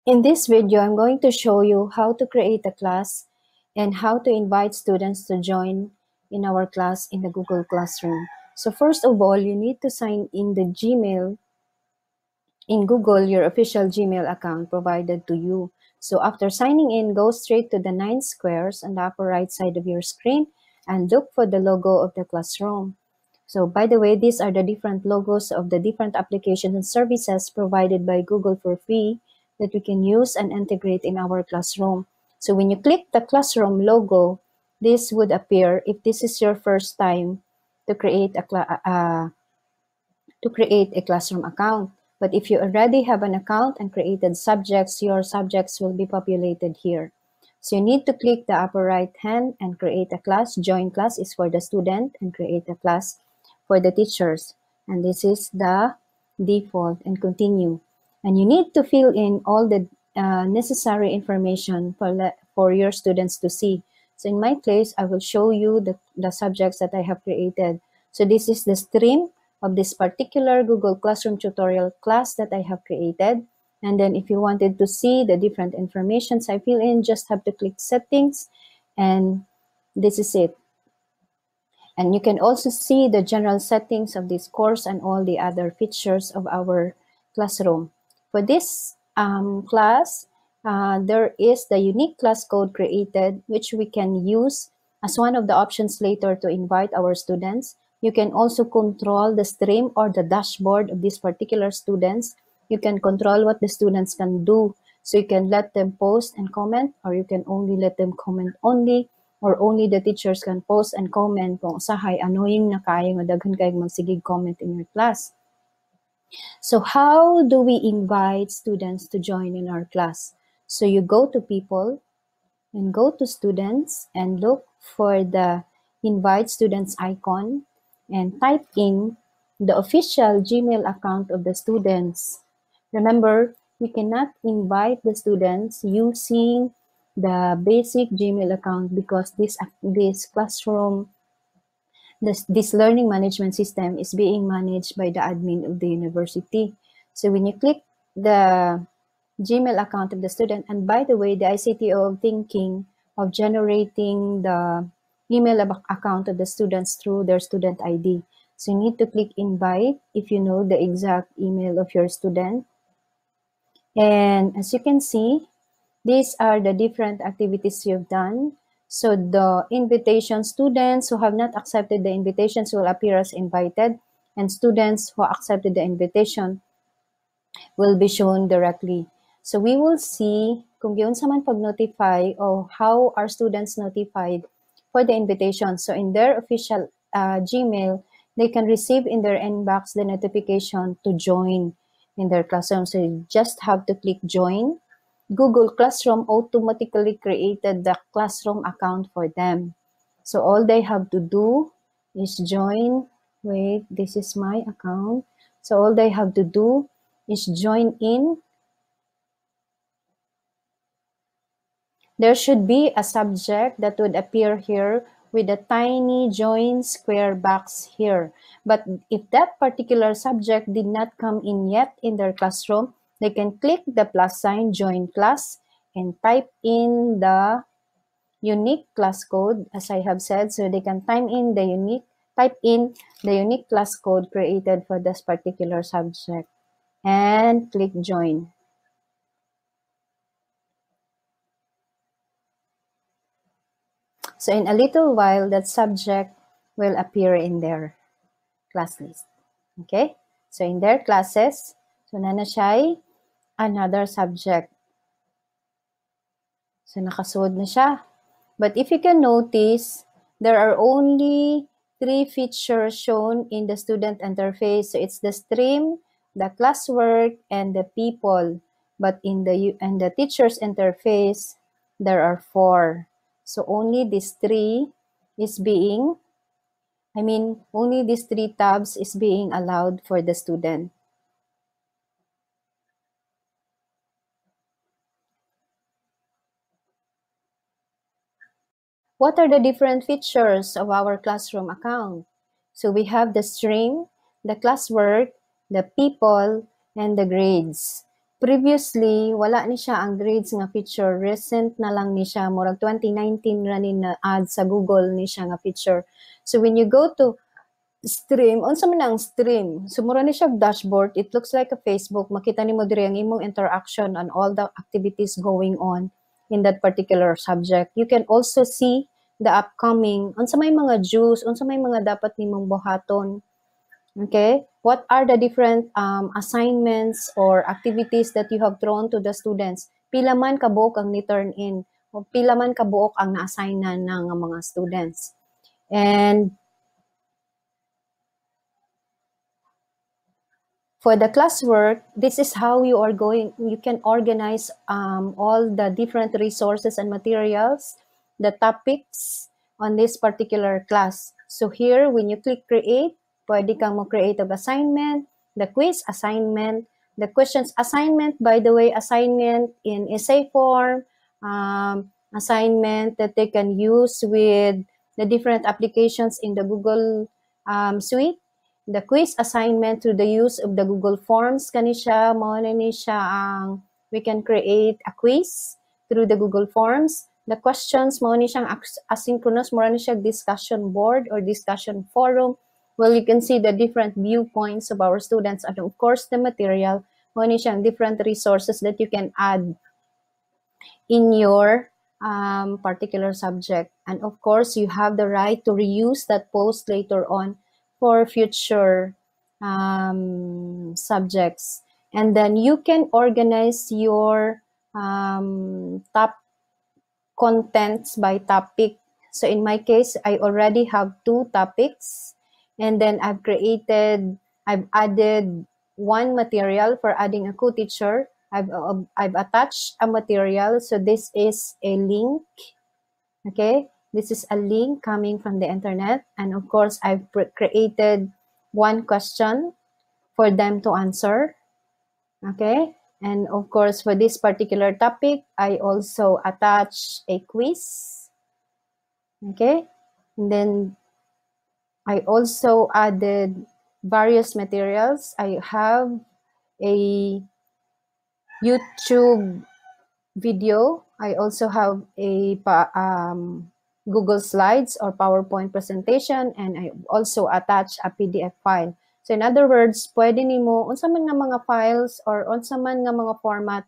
In this video, I'm going to show you how to create a class and how to invite students to join in our class in the Google Classroom. So first of all, you need to sign in the Gmail in Google, your official Gmail account provided to you. So after signing in, go straight to the 9 squares on the upper right side of your screen and look for the logo of the classroom. So by the way, these are the different logos of the different applications and services provided by Google for free that we can use and integrate in our classroom. So when you click the classroom logo, this would appear if this is your first time to create a classroom account. But if you already have an account and created subjects, your subjects will be populated here. So you need to click the upper right hand and create a class. Join class is for the student and create a class for the teachers. And this is the default and continue. And you need to fill in all the necessary information for your students to see. So in my case, I will show you the subjects that I have created. So this is the stream of this particular Google Classroom tutorial class that I have created. And then if you wanted to see the different informations I fill in, just have to click settings, and this is it. And you can also see the general settings of this course and all the other features of our classroom. For this class, there is the unique class code created, which we can use as one of the options later to invite our students. You can also control the stream or the dashboard of these particular students. You can control what the students can do. So you can let them post and comment, or you can only let them comment only, or only the teachers can post and comment kung usahay ano yung nakaya nga daghan kayong magsigig comment in your class. So how do we invite students to join in our class? So you go to people and go to students and look for the invite students icon and type in the official Gmail account of the students. Remember, we cannot invite the students using the basic Gmail account because this classroom, this learning management system is being managed by the admin of the university. So when you click the Gmail account of the student, and by the way, the ICTO of thinking of generating the email account of the students through their student ID. So you need to click invite if you know the exact email of your student. And as you can see, these are the different activities you've done. So the invitation, students who have not accepted the invitations will appear as invited, and students who accepted the invitation will be shown directly. So we will see kung yun sa man pag-notify o how are students notified for the invitation. So in their official Gmail, they can receive in their inbox the notification to join in their classroom. So you just have to click join. Google Classroom automatically created the classroom account for them. So all they have to do is join. Wait, this is my account. So all they have to do is join in. There should be a subject that would appear here with a tiny join square box here. But if that particular subject did not come in yet in their classroom, they can click the plus sign, join class, and type in the unique class code, as I have said. So they can type in the unique class code created for this particular subject and click join. So in a little while, that subject will appear in their class list. Okay? So in their classes, so na siya another subject. So nakasuod na siya. But if you can notice, there are only 3 features shown in the student interface. So it's the stream, the classwork, and the people. But in the teacher's interface, there are 4. So only these 3 is being, only these 3 tabs is being allowed for the student. What are the different features of our classroom account? So we have the stream, the classwork, the people, and the grades. previously wala ni siya ang grades nga feature, recent na lang ni siya, murag 2019 ra ni na add sa Google ni siya nga feature. So when you go to stream, unsa man ang stream? So mura ni siya dashboard, it looks like a Facebook. Makita nimo diri ang imong interaction and all the activities going on in that particular subject. You can also see the upcoming, unsa may mga juice, unsa may mga dapat nimong buhaton. Okay, what are the different assignments or activities that you have thrown to the students? Pila man kabuok ang ni-turn in, o pila man kabuok ang na-assignan ng mga students. And for the classwork, this is how you can organize all the different resources and materials, the topics on this particular class. So here, when you click create, pwede kang mag-create of assignment, the quiz assignment, the questions assignment, by the way, assignment in essay form, assignment that they can use with the different applications in the Google Suite, the quiz assignment through the use of the Google Forms kani siya, mao na ni siya ang we can create a quiz through the Google Forms. The questions, mao ni siyang asynchronous, mao ni siya discussion board or discussion forum. Well, you can see the different viewpoints of our students and of course the material, mao ni siyang different resources that you can add in your particular subject. And of course, you have the right to reuse that post later on for future subjects. And then you can organize your top contents by topic. So in my case, I already have 2 topics, and then I've added one material for adding a co-teacher. I've attached a material. So this is a link. Okay, this is a link coming from the internet, and of course, I've created one question for them to answer. Okay, and of course, for this particular topic, I also attach a quiz. Okay, and then I also added various materials. I have a YouTube video. I also have a Google Slides or PowerPoint presentation, and I also attach a PDF file. So in other words, pwede nimo unsa man nga mga files or unsa man nga mga format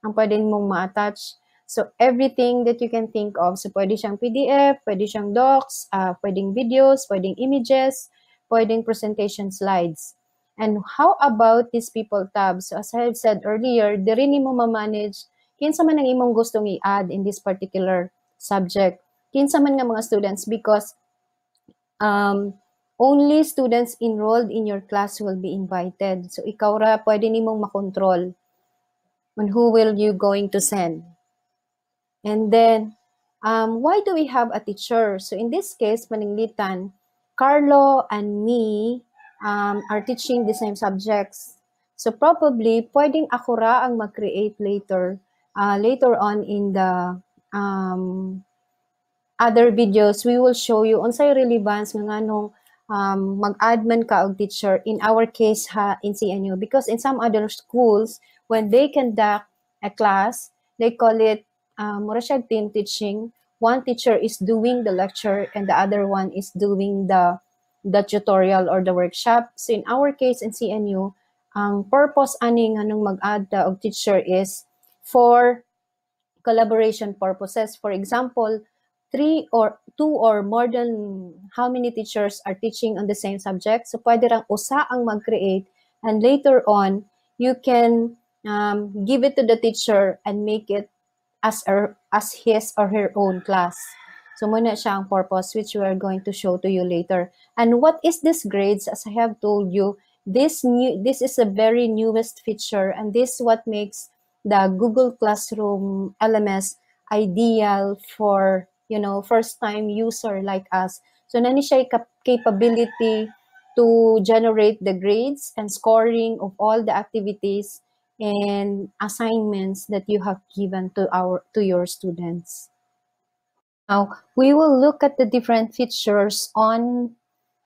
ang pwede mong ma-attach. So everything that you can think of. So pwede siyang PDF, pwede siyang docs, pwedeng videos, pwedeng images, pwedeng presentation slides. And how about these people tabs? So as I have said earlier, diri nimo ma-manage kinsa man ang imong gustong i-add in this particular subject. Kinsa man nga mga students, because only students enrolled in your class will be invited. So ikaw ra pwede nimong makontrol on who will you going to send. And then, why do we have a teacher? So in this case, paninglitan, Carlo and me are teaching the same subjects. So probably, pwedeng ako ra ang mag-create later on in the other videos. We will show you unsay relevance nga nganong mag-add man ka og teacher. In our case in CNU, because in some other schools, when they conduct a class, they call it mura siya team teaching. One teacher is doing the lecture and the other one is doing the tutorial or the workshop. So in our case in CNU, ang purpose ani nganong mag-add og teacher is for collaboration purposes. For example, 2 or more than how many teachers are teaching on the same subject. So pwede rang usa ang mag-create, and later on, you can give it to the teacher and make it as his or her own class. So muna siya ang purpose, which we are going to show to you later. And what is this grades? As I have told you, this is a very newest feature, and this is what makes the Google Classroom LMS ideal for first-time user like us. So nani siya capability to generate the grades and scoring of all the activities and assignments that you have given to your students. Now, we will look at the different features on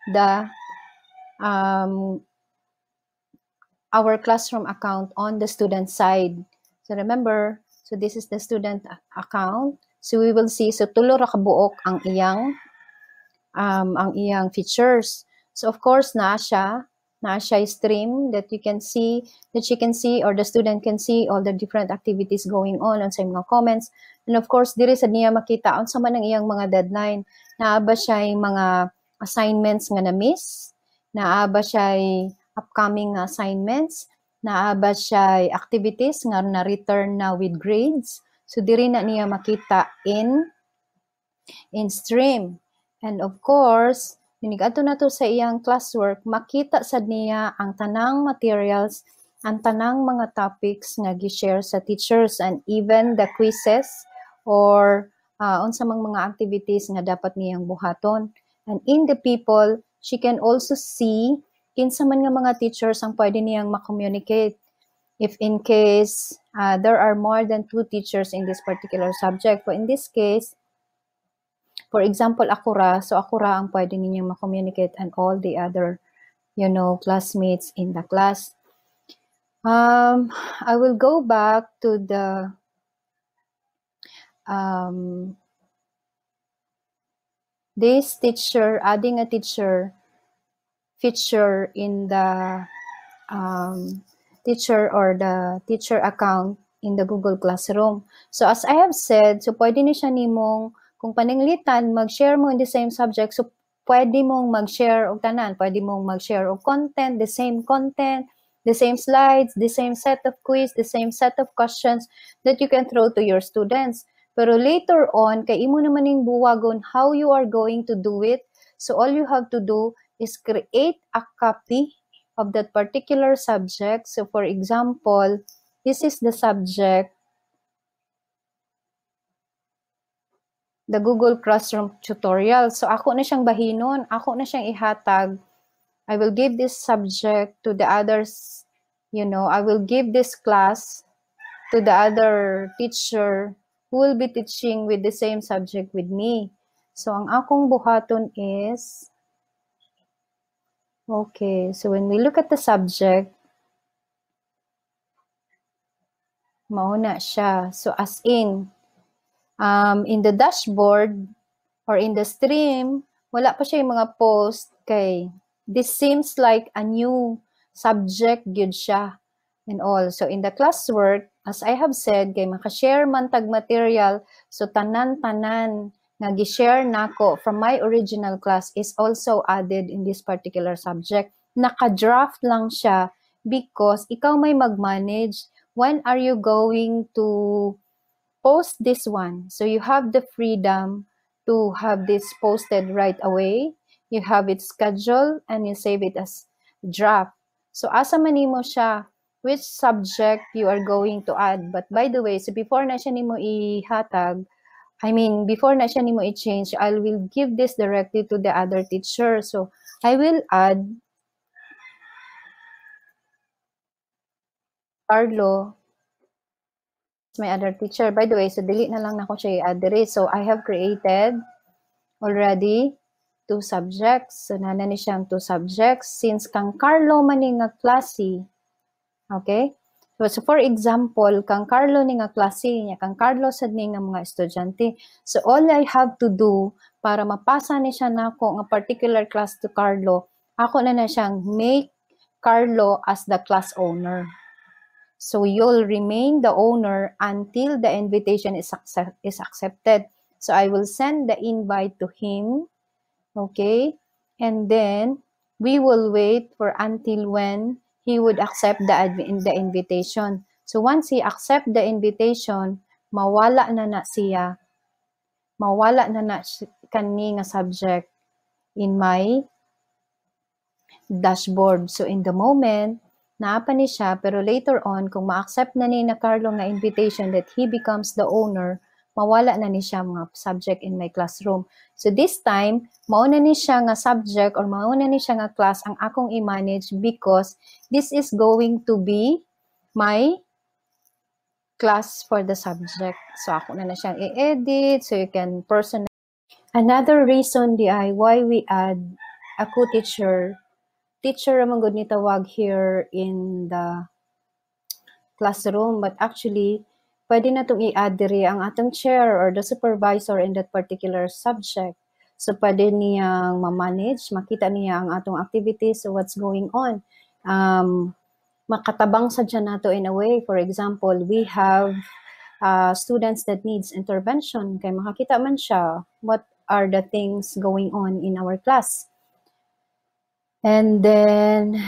the our classroom account on the student side. So remember, so this is the student account. So we will see, so tulo ra kabuok ang iyang features. So of course, naa siya stream that you can see, that she can see, or the student can see all the different activities going on sa mga comments. And of course, diri sa niya makita unsa man ang iyang mga deadline. Naa ba siya mga assignments nga na-miss? Naa ba siya upcoming assignments? Naa ba siya activities nga na-return na with grades? So diri na niya makita in stream. And of course, ato na to sa iyang classwork, makita sad niya ang tanang materials, ang tanang mga topics nga gi-share sa teachers, and even the quizzes or unsa mang mga activities nga dapat niyang buhaton. And in the people, she can also see kinsa man nga mga teachers ang pwede niyang ma-communicate. If in case there are more than 2 teachers in this particular subject. So in this case, for example, ako ra ang pwede ninyong ma-communicate and all the other, classmates in the class. I will go back to the this teacher, adding a teacher feature in the teacher or the teacher account in the Google Classroom. So as I have said, so pwede ni siya nimong, kung paninglitan, mag-share mo in the same subject, so pwede mong mag-share og tanan, pwede mong mag-share og content, the same slides, the same set of quiz, the same set of questions that you can throw to your students. Pero later on, kay imo naman ning buwagon how you are going to do it. So all you have to do is create a copy of that particular subject. So for example, this is the subject, the Google Classroom tutorial. So ako na siyang bahinon, ako na siyang ihatag. I will give this subject to the others, I will give this class to the other teacher who will be teaching with the same subject with me. So ang akong buhaton is, okay, so when we look at the subject, mauna siya. So as in the dashboard or in the stream, wala pa siya yung mga post kay this seems like a new subject gyud siya and all. So in the classwork, as I have said, kay makashare man tag material, so tanan-tanan nga gi-share nako from my original class is also added in this particular subject. Naka-draft lang siya because ikaw may mag-manage. When are you going to post this one? So you have the freedom to have this posted right away. You have it scheduled and you save it as draft. So asa man nimo siya, which subject you are going to add. But by the way, so before na siya nimo ihatag, before na siya nimo i-change, I will give this directly to the other teacher. So I will add Carlo, my other teacher. By the way, so delete na lang na ko siya i-add diri. So I have created already 2 subjects. So nana ni siyang 2 subjects since kang Carlo man ni nga klase. Okay? So for example, kang Carlo ni nga klase niya, kang Carlo sad ni nga mga estudyante. So all I have to do para mapasa ni siya nako nga particular class to Carlo, ako na siyang make Carlo as the class owner. So you'll remain the owner until the invitation is accepted. So I will send the invite to him. Okay? And then we will wait for until when he would accept the invitation. So once he accept the invitation, mawala na siya. Mawala na kani nga subject in my dashboard. So in the moment, naapa ni siya, pero later on, kung ma-accept na ni na Carlo nga invitation that he becomes the owner, mawala na ni siya mga subject in my classroom. So this time, mauna ni siya nga subject or mauna ni siya nga class ang akong i-manage because this is going to be my class for the subject. So ako na siyang i-edit, so you can personalize. Another reason why we add a co-teacher teacher ramang good ni tawag here in the classroom, but actually, pwede na itong i-add diri ang atong chair or the supervisor in that particular subject. So, pwede niyang ma-manage, makita niya ang atong activities, so what's going on. Makatabang sa dyan nato in a way. For example, we have students that needs intervention. Kaya makakita man siya what are the things going on in our class. And then,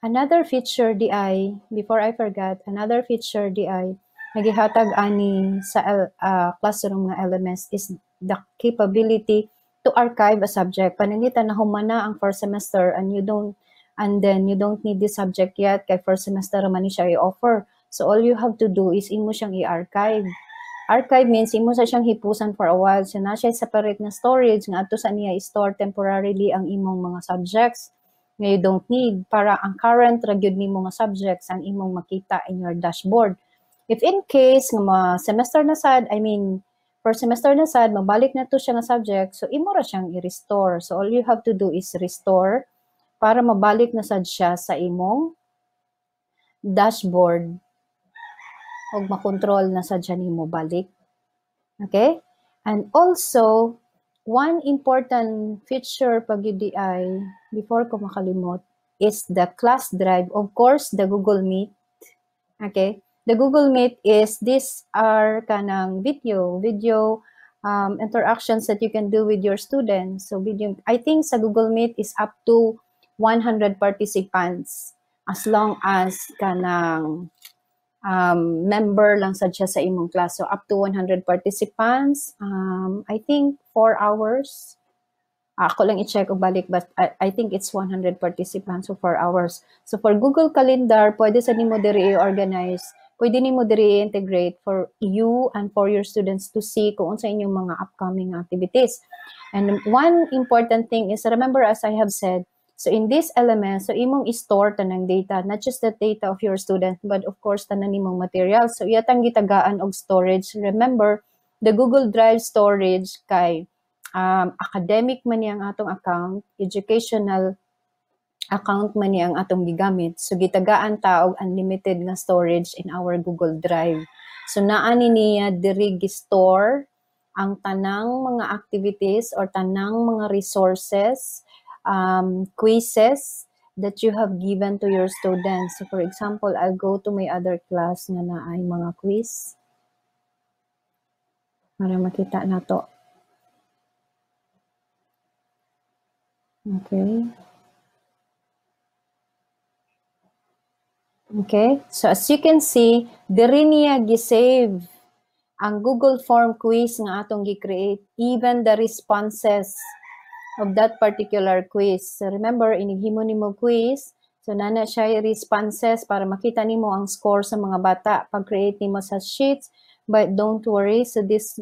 another feature DI, before I forgot, another feature DI, nagihatag ani sa classroom nga LMS is the capability to archive a subject. Panangitan na humana ang first semester and then you don't need this subject yet, kay first semester man ni siya i-offer. So all you have to do is imo siyang i-archive. Archive means imo sa siyang hipusan for a while. So na siya separate na storage nga ato sa niya i-store temporarily ang imong mga subjects nga you don't need para ang current ra gyud nimo nga subjects ang imong makita in your dashboard. If in case nga semester na sad, first semester na sad, mabalik na to siya nga subject, so imo ra siyang i-restore. So all you have to do is restore para mabalik na sad siya sa imong dashboard o makontrol na sad siya nimo balik. Okay? And also, one important feature pag UDI, before ko makalimot, is the class drive. Of course, the Google Meet. Okay? The Google Meet is, these are kanang video interactions that you can do with your students. So video, I think sa Google Meet is up to 100 participants as long as kanang member lang sad siya sa imong class. So up to 100 participants, I think 4 hours. Ako lang i-check o balik, but I think it's 100 participants, so 4 hours. So for Google Calendar, pwede sa nimo diri i-organize, pwede nimo diri i-integrate for you and for your students to see kung unsa inyong mga upcoming activities. And one important thing is, remember as I have said, so in this element, so imong i-store tanang data, not just the data of your student, but of course tanang imong materials. So iyatang gitagaan og storage. Remember, the Google Drive storage kay academic man ang atong account, educational account man ang atong gigamit. So gitagaan ta og unlimited nga storage in our Google Drive. So naa niya diri gi-store ang tanang mga activities or tanang mga resources, quizzes that you have given to your students. So for example, I'll go to my other class nga naay mga quiz para makita na to. Okay. Okay, so as you can see, diri niya gi-save ang Google Form quiz nga atong gi-create, even the responses of that particular quiz. So remember, inighimo nimo quiz, so nana siya responses para makita nimo ang score sa mga bata pag-create nimo sa sheets. But don't worry, so this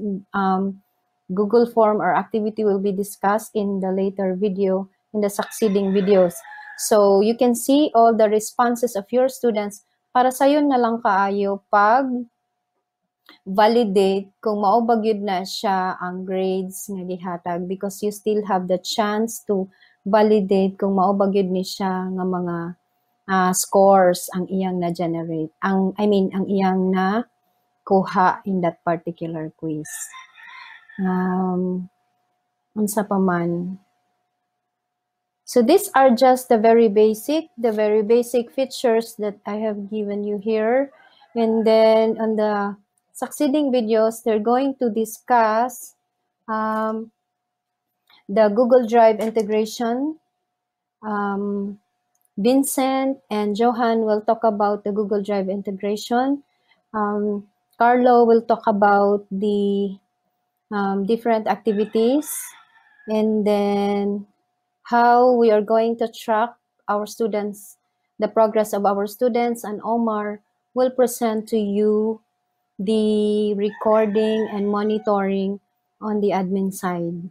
Google Form or activity will be discussed in the later video, in the succeeding videos. So you can see all the responses of your students para sayo na lang kaayo pag validate kung mao ba gyud na siya ang grades nga gihatag, because you still have the chance to validate kung mao ba gyud ni siya nga mga scores ang iyang na generate, ang iyang na kuha in that particular quiz. Unsa pa man. So these are just the very basic features that I have given you here. And then on the succeeding videos, they're going to discuss the Google Drive integration. Vincent and Johan will talk about the Google Drive integration. Carlo will talk about the different activities, and then how we are going to track our students, the progress of our students, and Omar will present to you the recording and monitoring on the admin side.